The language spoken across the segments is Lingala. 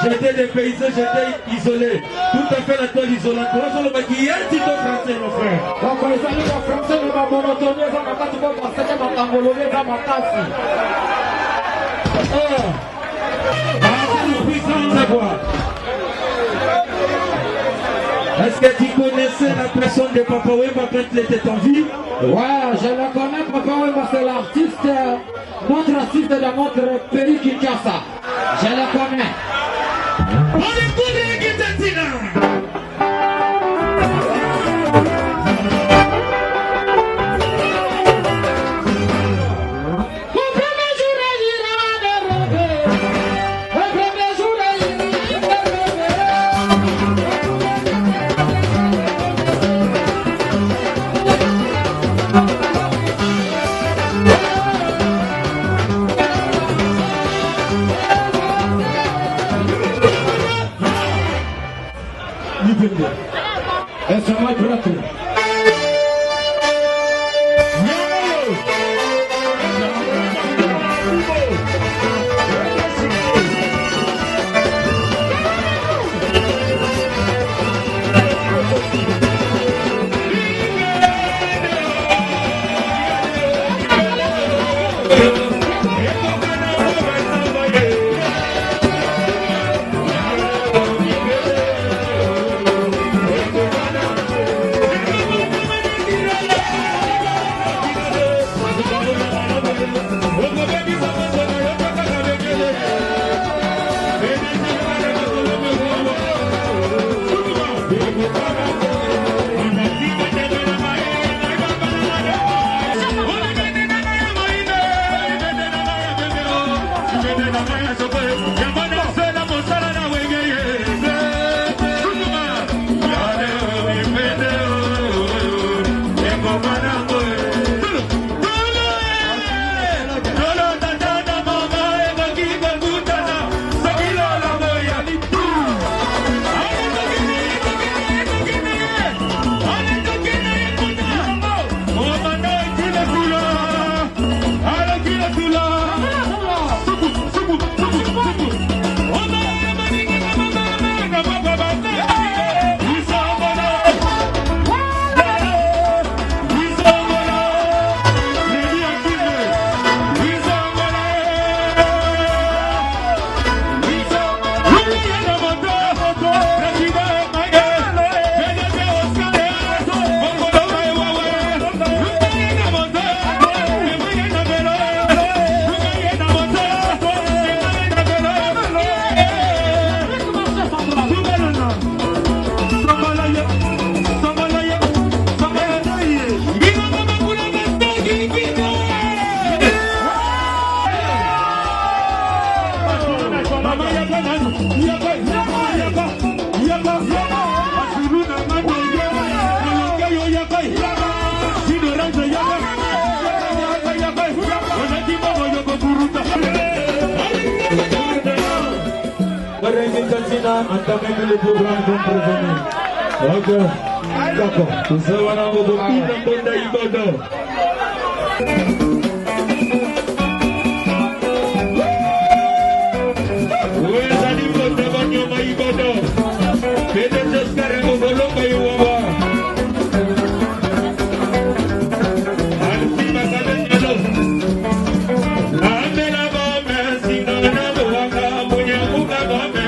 J'étais dépaysé, j'étais isolé. Tout à fait la toile isolante. Pour ça, le mec, il y a un petit peu français, mon frère. Donc, les amis, le français, le monotonie, ça m'a pas tout bon, parce que ça m'a engolé, ça m'a cassé. C'est le puissant de voix. Est-ce que tu connaissais la personne de Papa Wemba quand il était en vie? Ouais, je le connais, Papa Wemba, c'est l'artiste, notre artiste de notre pays Kinshasa. Je le connais. On écoute les Guitatina. Libende. Essa é mais prato. Entamez le programme comme prévenu. Ok, d'accord. Nous sommes en beaucoup de Ibodo. Où est l'animaux de Banyoma Ibodo? Pédé Oscar et Mogolo Bayoua. Alci Makabelo. Amela Bame, Sinona Waka, Munya Muka Bame.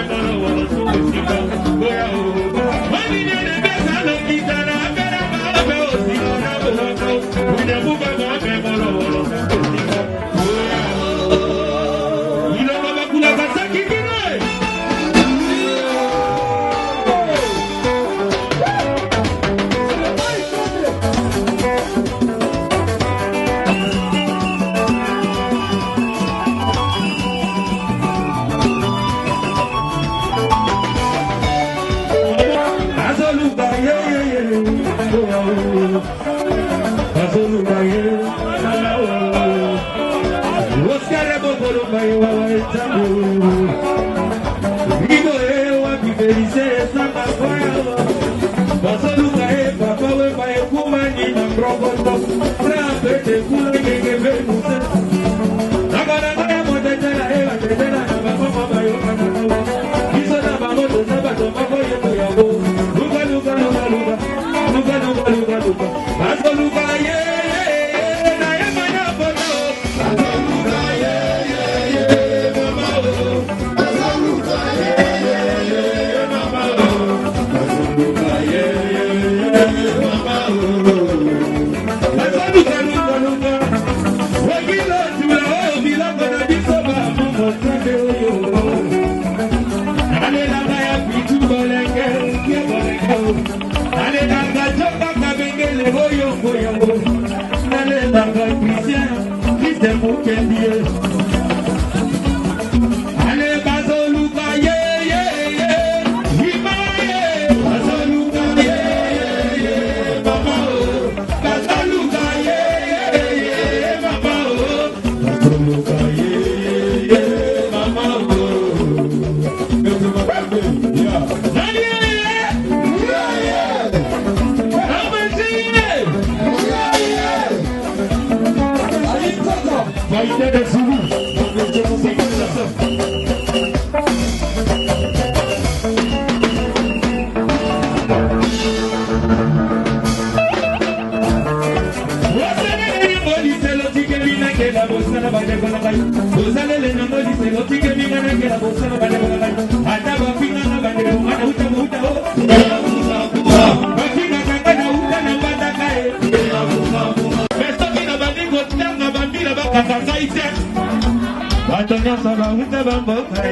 saba uta bamboka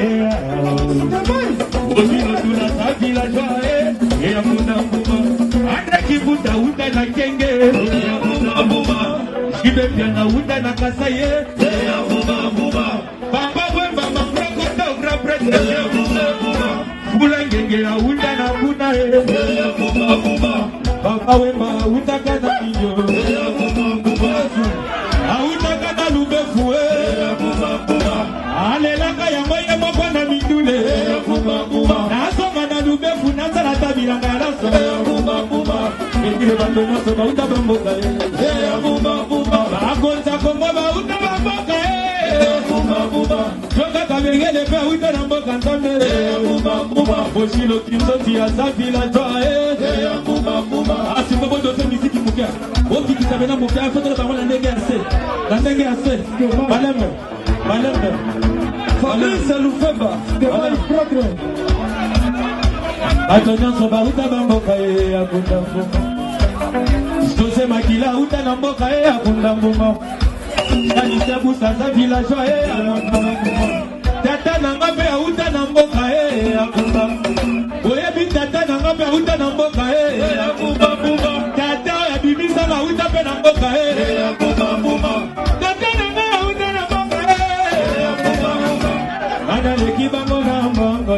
Obino tuna sabi la joie ya muna mbuma Anda kibuta uta na kenge ya muna mbuma Kibe piana uta na kasaye ya muna mbuma Bamba wemba mambroko ta ugra prete ya muna mbuma Bulangenge ya uta na kuna ya muna mbuma Bamba wemba uta kana minyo ya muna mbuma Auta kana lubefu ya muna mbuma Alelaka ya moye mokwana mindule Nasoma na lubefu nazala tabilanga laso Ekile bando nyoso bauta bamboka Bakonza kongo bauta bamboka Joka kabengele pe uta na mboka nzambe Boshilo kinzoti ya safi la joie Asimbo dote miziki mukia Oki kitabena mukia Foto bango la ndenge ase La ndenge ase Balembe Fabrice Lufemba Atonyanso bauta bamboka ya kunda mbuma Jose Makila uta na mboka ya kunda mbuma Kanisa Busaza villageois ya kunda mbuma Tata na ngabe uta na mboka ya kunda Oyebi tata na ngabe uta na mboka ya kunda mbuma Tata ya bibisa na uta pe na mboka ya kunda mbuma Tata na ngabe uta na mboka ya kunda mbuma Ana leki bango na mbongo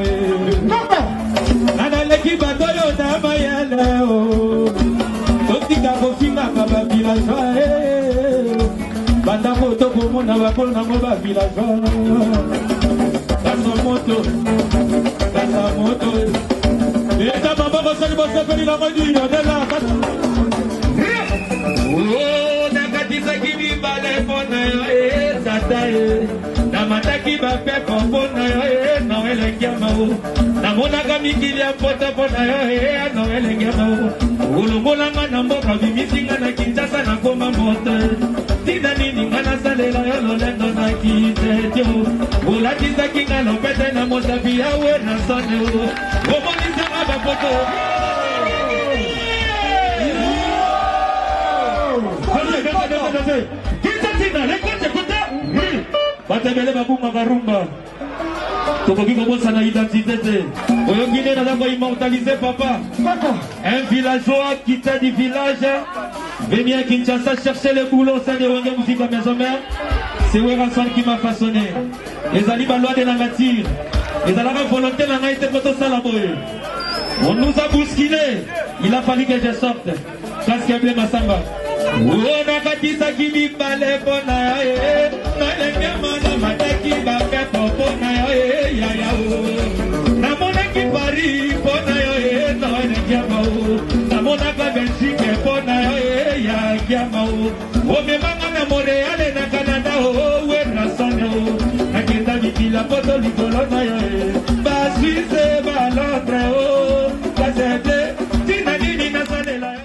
Ana leki bato yo na mayele Totika kofinga kaba villageois Banda koto komona bakolo nango ba villageois Kasa moto Eta maboko sali bosepeli nango diyo Nela kata Nakatisa kimi bale pona yo Tata Namataki ba pepo pona yo Noele kiamao Namonaka mikili ya pota pona yo Noele kiamao Ulumulanga na mboka bimisinga na Kinshasa na koma mote Tina nini ngana salela yo lolendo na kitetyo Ulatisa kinga lopete na mosabi yawe na sone Omonisa ngaba poto Kita tina lekote kuta Batemele babunga garumba Tokoki komosa na identité Oyongine na zango immortaliser papa Un villageois quitté du village Venir à Kinshasa chercher le boulot Ça de Wenge musique à maison mère C'est Werason qui m'a façonné Les alibas loi de la nature Les alibas volonté la naïté poto salaboye On nous a bousculé Il a fallu que je sorte Presque blé Massamba Ona katisa kimi bale pona Nalenge mana mataki bape popona ya Namona ki Paris pona Noene kiamao Namona ka Belgique pona ya kiamao Omemanga na Montreal na Canada Wena sono Nakenda vikila poto likolo na Ba Suisse ba Londres Ba Sede Tina nini na sanela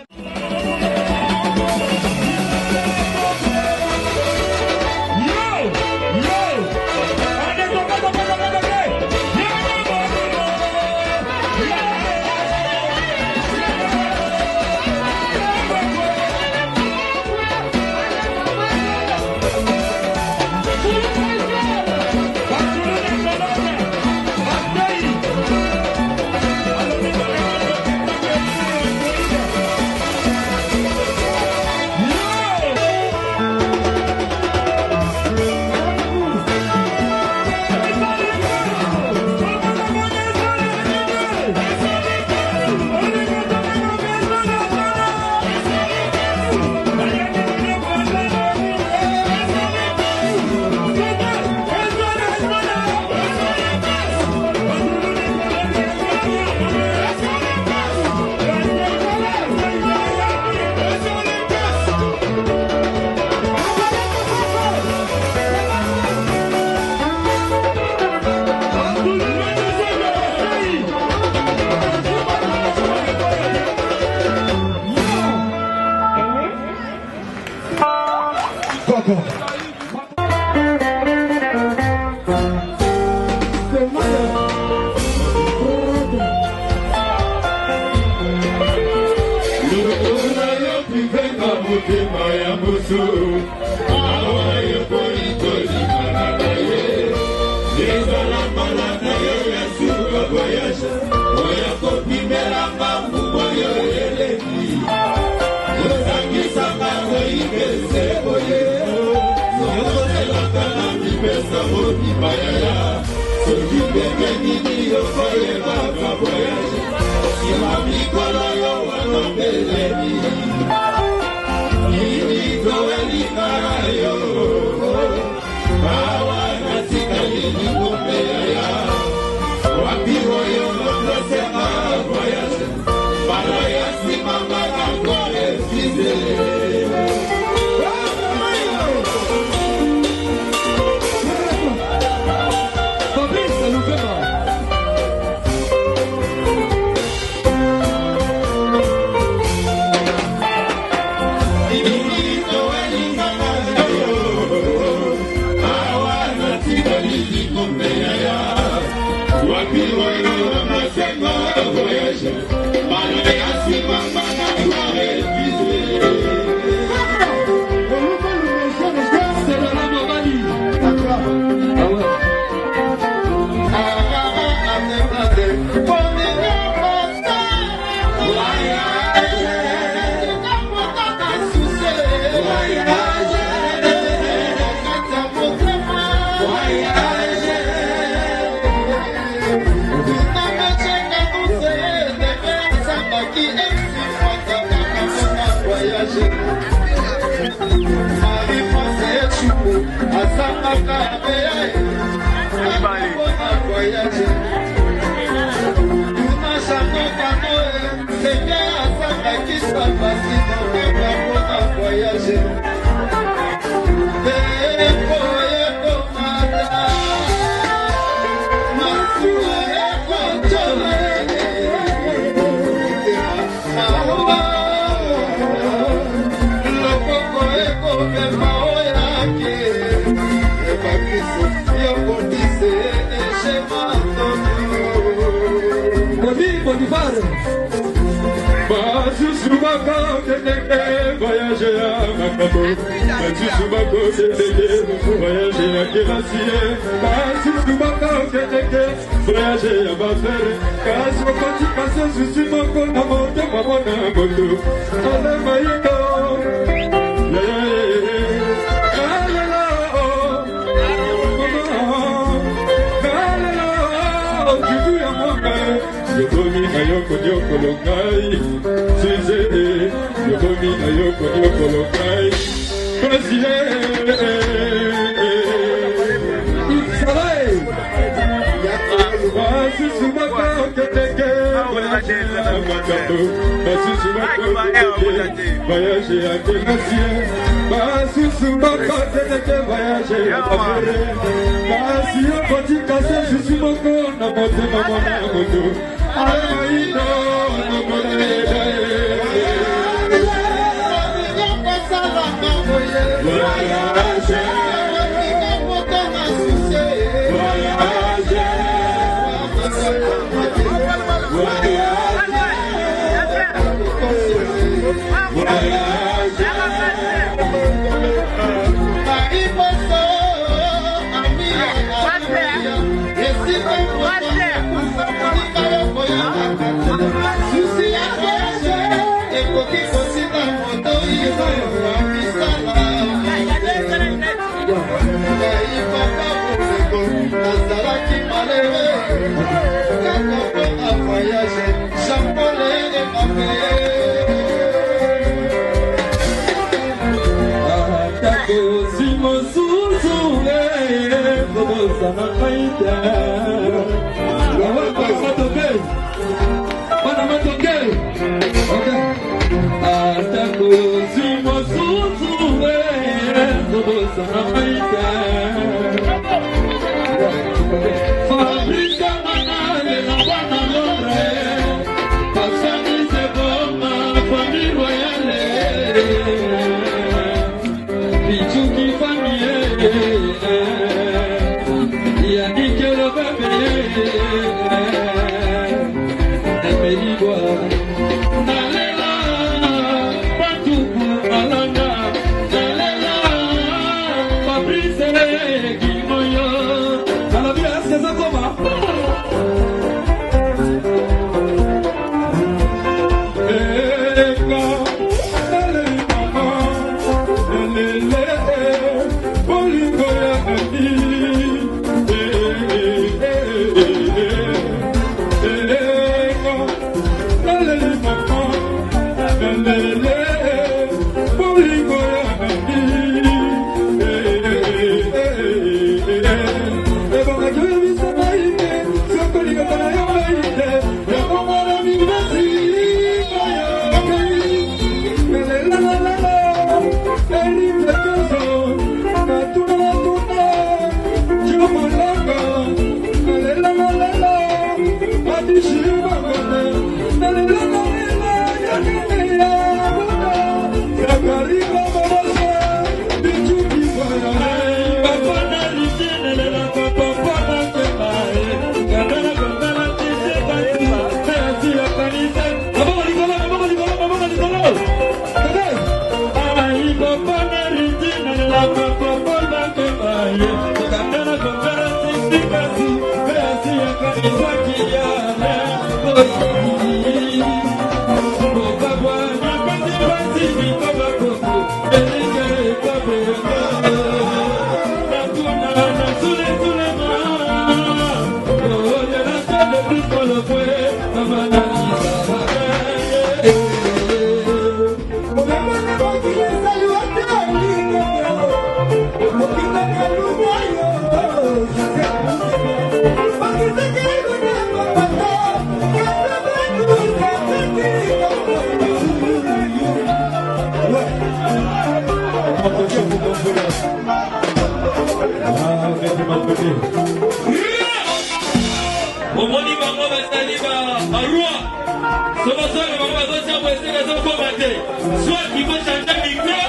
Soit qu'il faut changer de micro,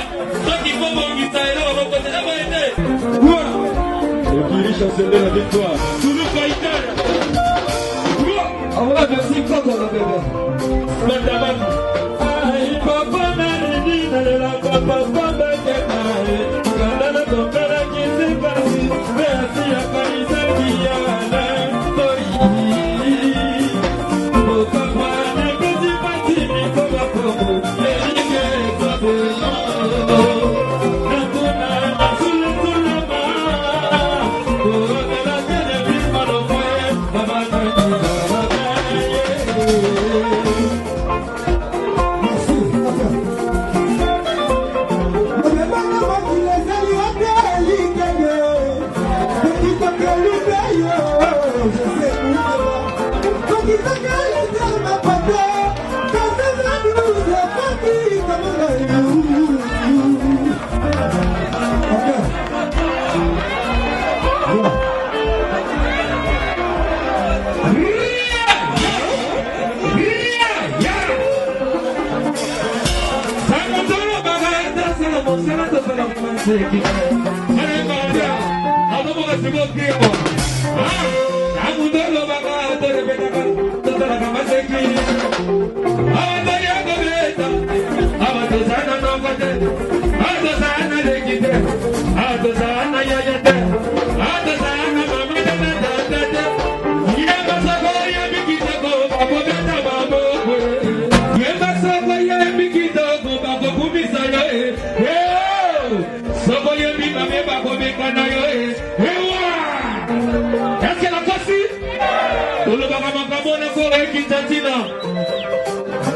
soit qu'il faut mon guitare et là on va côté la vérité. Le Kiri chancelier la victoire. Toujours fighter. Ah ouais, merci Coco le bébé. Papa Nani, la papa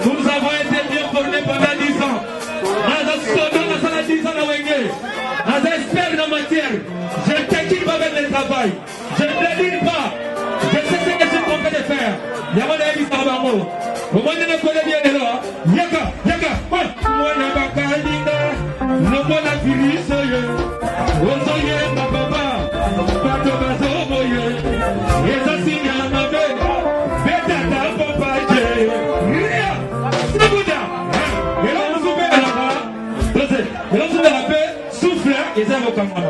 Nous avons été bien formés pendant 10 ans. Nous avons experts dans matière. Je ne t'inquiète pas avec le travail. Je ne te dis pas. Je sais ce que je suis en train de faire. Il y a mon ami Sabango. Au moins, je ne connais bien de là. Yaka, yaka, moi, n'a pas qu'à dire. Le bon a fini, soyez. Osoye, ma papa. Pas de bazo, moye. Et ça signe à ma bête. Et ça va comme ça.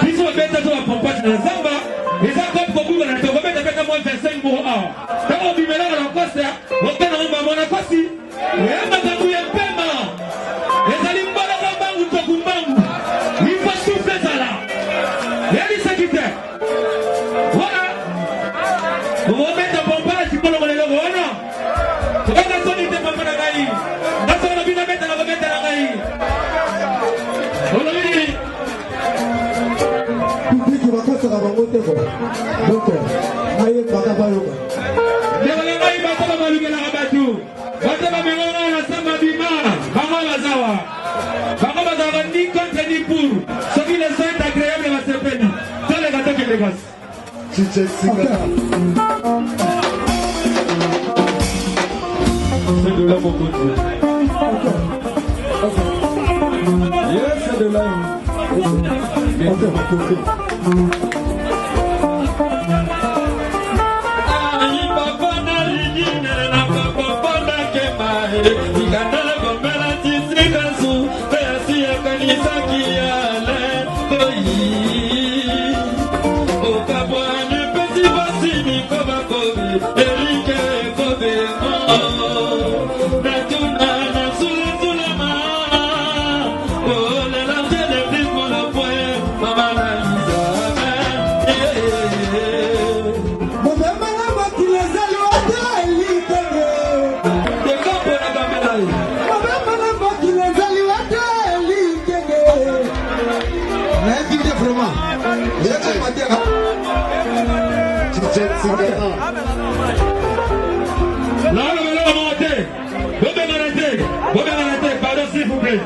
Ils sont bêtes à la pompage de la Zamba. Et ça, comme pour vous, on a été remis avec un moins 25 mots. Quand on vit maintenant à la coste, on peut nous avoir la coste. Et on a trouvé un paiement. Les aliments de la banque ou de Kumbangu. Il faut souffler ça là. Et il s'est quitté. Voilà. On va mettre un pompage, tu peux le remettre là. Voilà. On va la sonner des mamans à la gaï. Dans son avis, on va mettre à la gaï. On a vu. bakosaka bango te ko donc aye baka bayoka ndenge ngai bato balukelaka bato bato bamengaka na samba bima bango bazalaka ni contre ni pour soki les sont agréable basepeli toleka tokende kasi chichesikana c'est de là mon côté. Yes, c'est de là. Ok, mon côté. Là, le vélo va monter. Pardon, s'il vous plaît.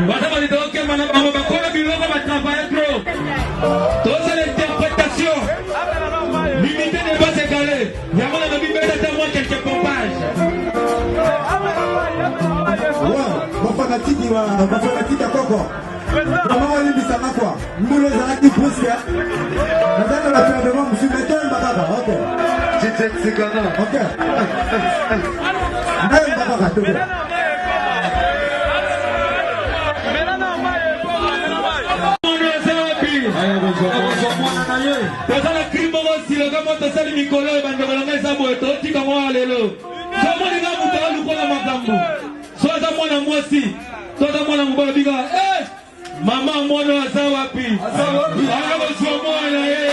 Madame, elle dit, ok, madame, on va prendre le bureau, on va travailler trop. Donc, c'est l'interprétation. L'unité n'est pas égalée. Il y a mon ami, mais c'est moi quelques pompages. Ouais, mon fanatique, à Coco. Maman, on dit ça, quoi. Nous, les arrêtés brusques. Madame, la paix de moi, je suis metteur, ok. C'est comme ça. Ok. Même papa, ok. Tozala crime aussi, le gars monte sali mikolo et bandekolanga eza boye totika mwa lelo. Somo linga mutala lukola makambo. Soza mwana mwasi, soza mwana mobala biga. Mama mwana aza wapi? Ala boswa mwana ye.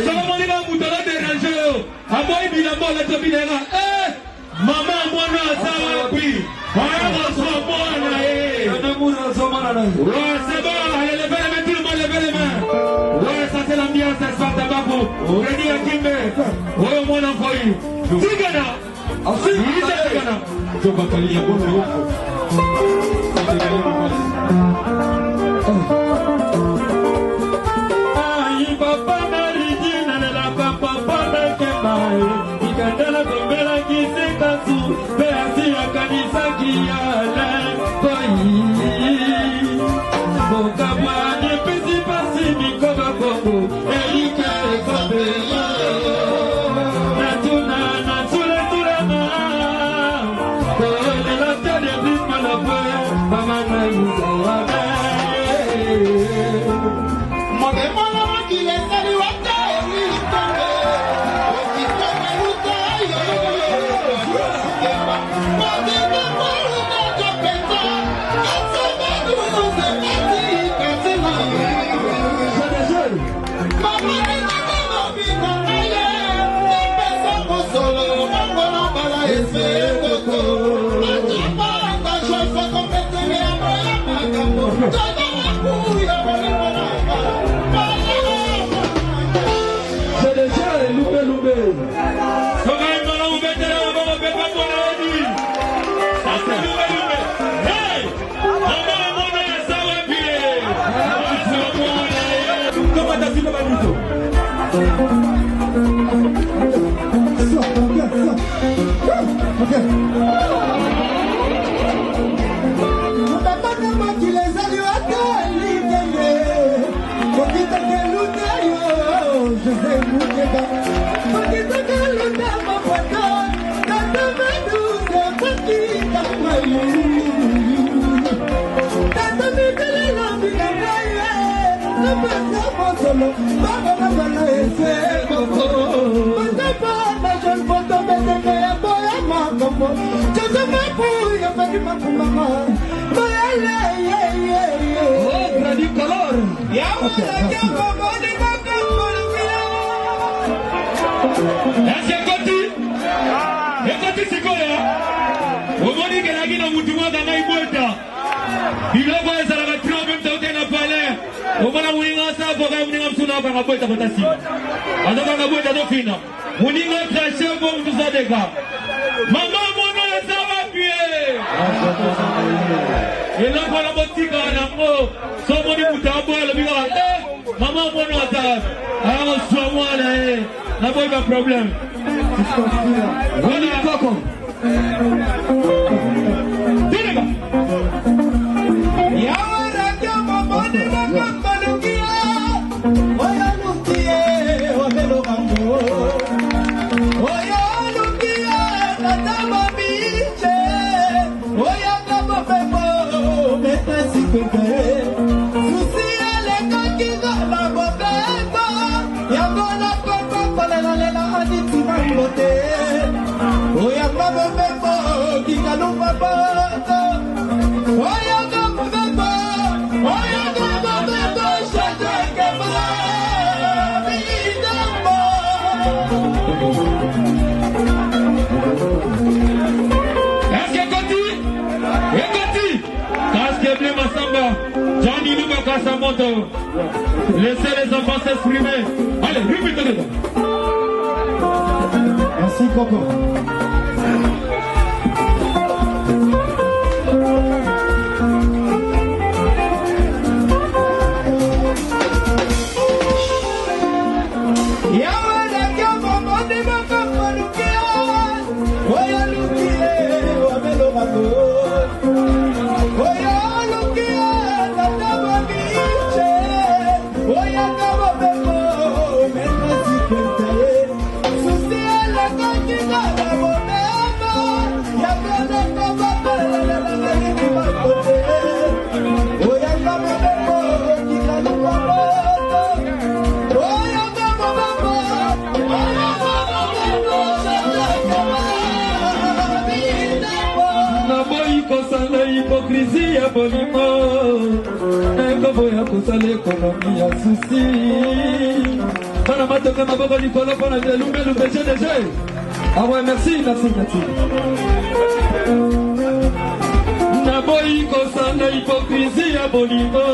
Somo linga mutala déranger yo. Aboyi bilamba la tobinera. Mama mwana aza wapi? Ala boswa mwana ye. Ouais, c'est bon, allez, levez les mains, tout le monde, levez les mains. Ouais, ça c'est l'ambiance, ça se passe d'abord. Ready à Kimbe. Ouais, au moins l'envoyé. Tigana. Tigana. Aïe, papa, Naridi, Nanela, papa, Nakema. Ikandela, Kombela, Kisekatsu. Béati, Akanisa, Kiala. Bokabwa ne pesi pasi mikoba kongo Erika ekobela Natuna natula tulama Kole la tade bisma la pwe Mama na yuza wame Mwage mwana wakile sali wata Erika Okitome luta c'est déjà loupé. Problème. Laissez les enfants s'exprimer. Allez, répétez-le. Merci. Coco. Hypocrisie ya bolimo ekobo ya kosala ekonomi ya susi bana matoka maboko likolo mpona lumbe GDG. Ah ouais, merci. Naboyi kosala hypocrisie ya bolimo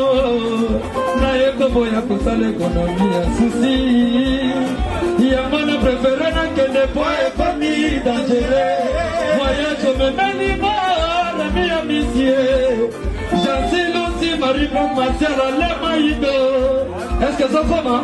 na ekobo ya kosala ekonomi ya susi yango na prefere nakende po ekomi dangereux voyage omemelimo Mia Missier, Jansi Lucy, Marie Blanc, Martial, Lemaïdo. Est-ce que ça va?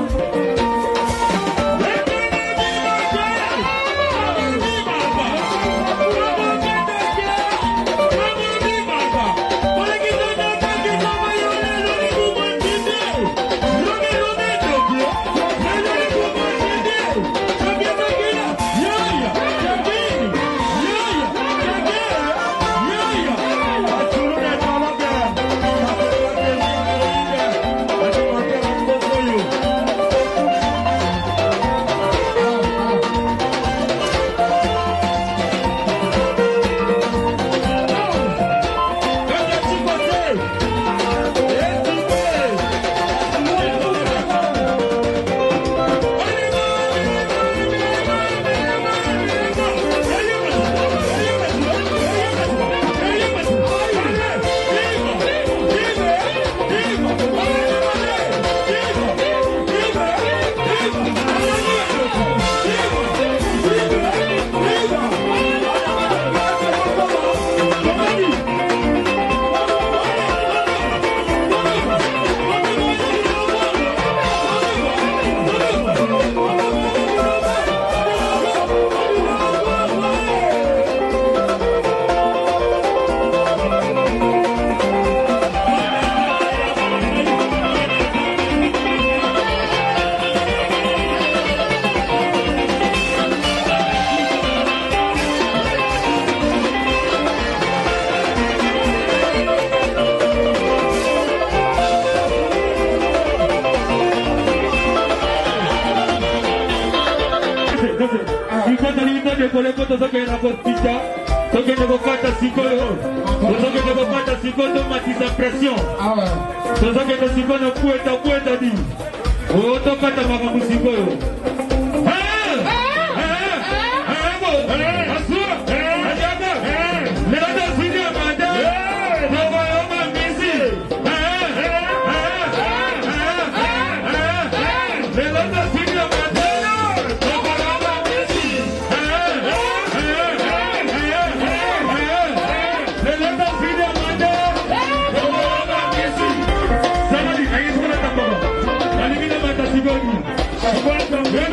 Welcome.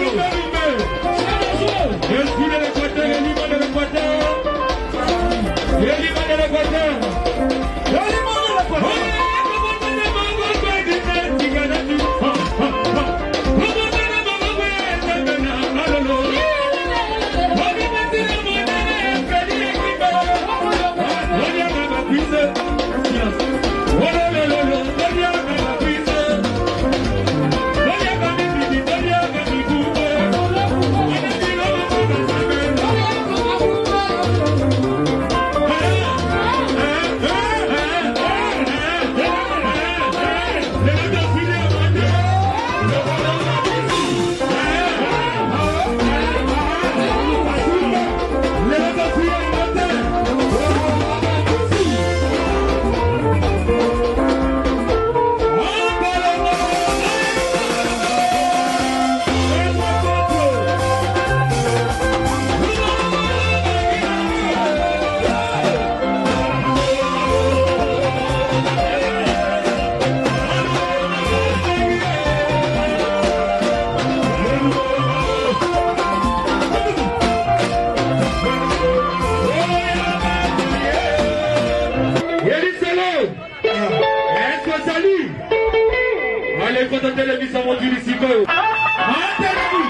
mokili sikoyo. Materani.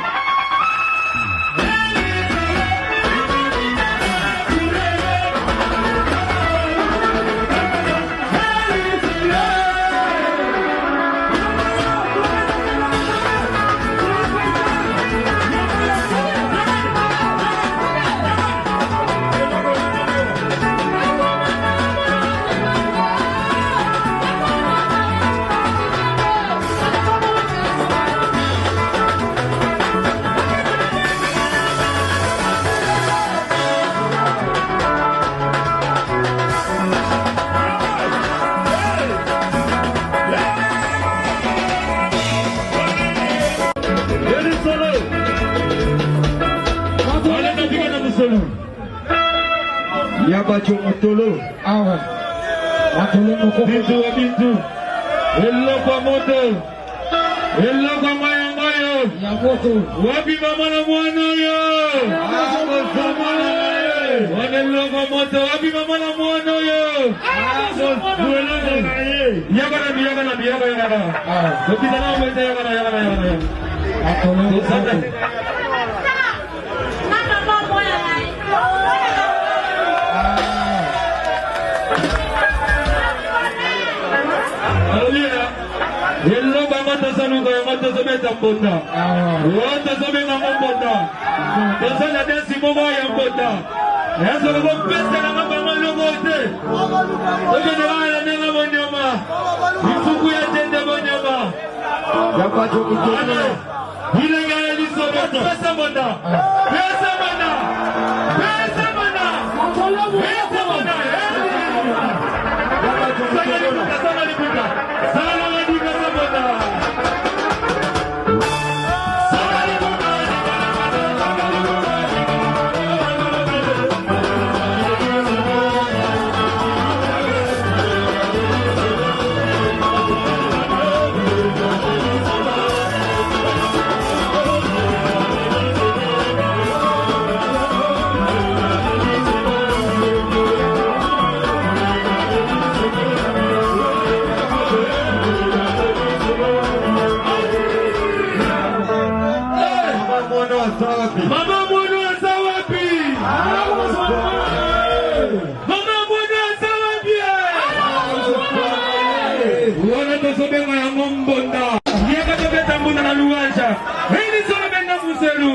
Yabacho Motolo. Awa. Matolo moko. Bintu wa bintu. Hello kwa moto. Hello kwa maya mayo. Ya moto. Wapi mama na mwana yo. Hello kwa moto. Wapi mama na mwana yo. Yakana. Kupita na mwete yakana. Matolo moko. Hello bamata saluka yamata someta mbota. Wota somena mbota. Tosana desi momo ya mbota. Yaso ko pesa na mabanga logote. Oje wala nanga monyama. Ifuku ya tende monyama. Yabacho Motolo. Ile ngale lisobe pesa mbota. Pesa mbota. Pesa mbota. Pesa mbota. Yabacho Motolo. Sana liputa. Sana liputa mbota. Mama mwana wapi? Mama mwana wapi? Wana tosobenga ya ngombonda. Yeka tobeta mbuna na luwanja. Hili solo benga muselu.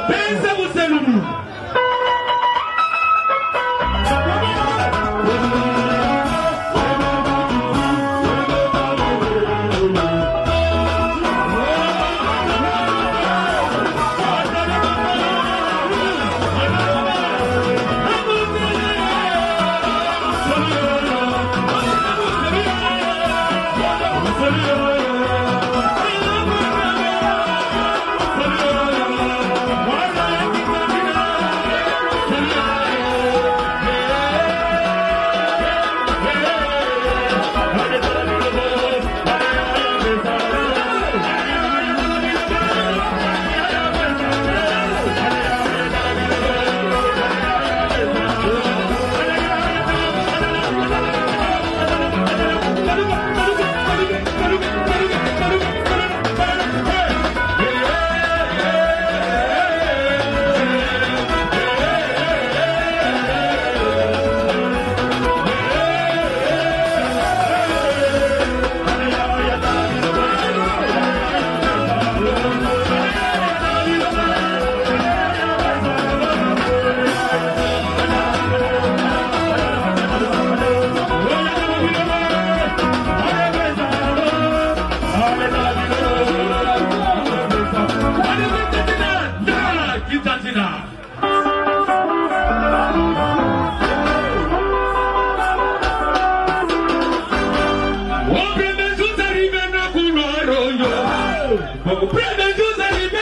Pensa você no mundo. Thank you.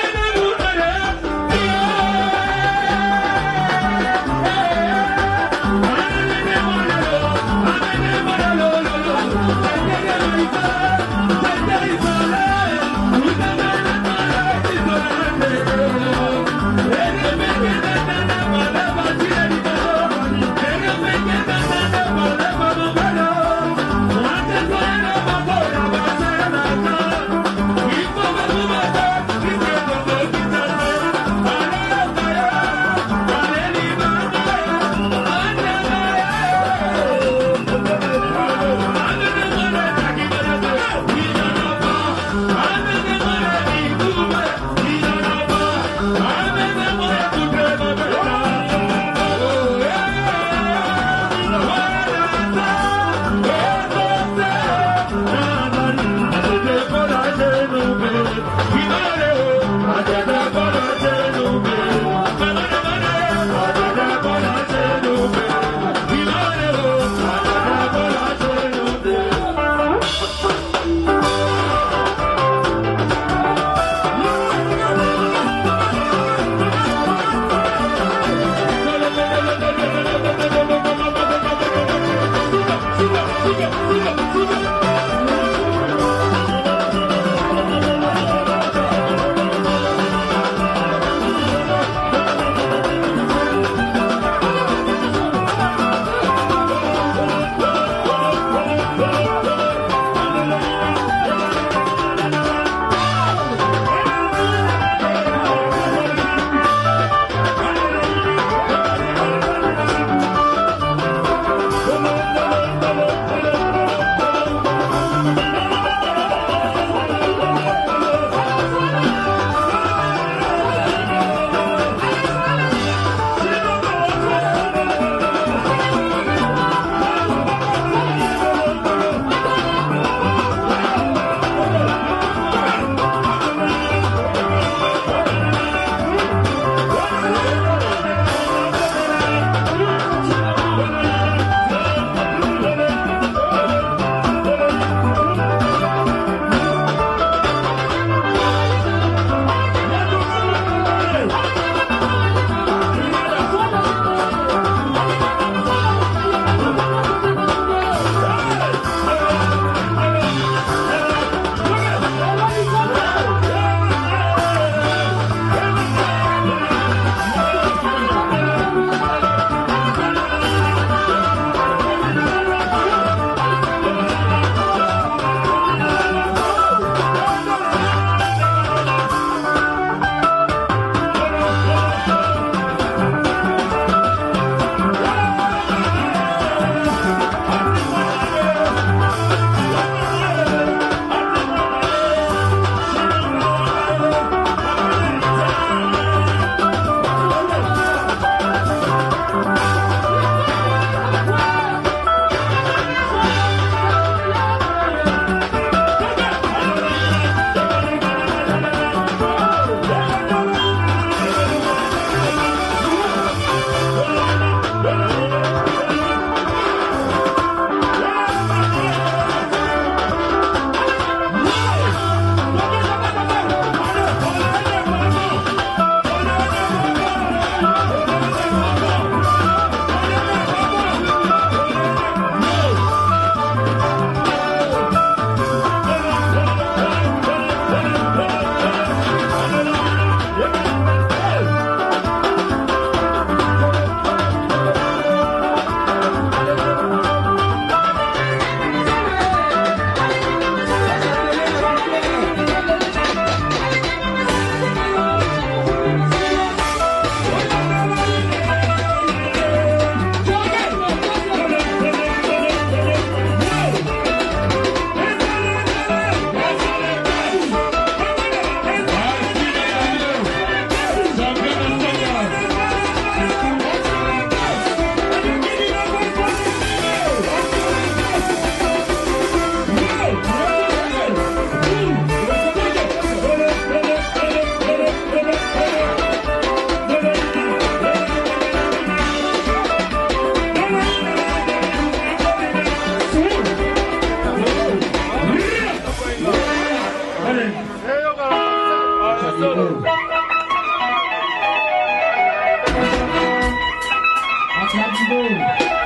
Akrabidou.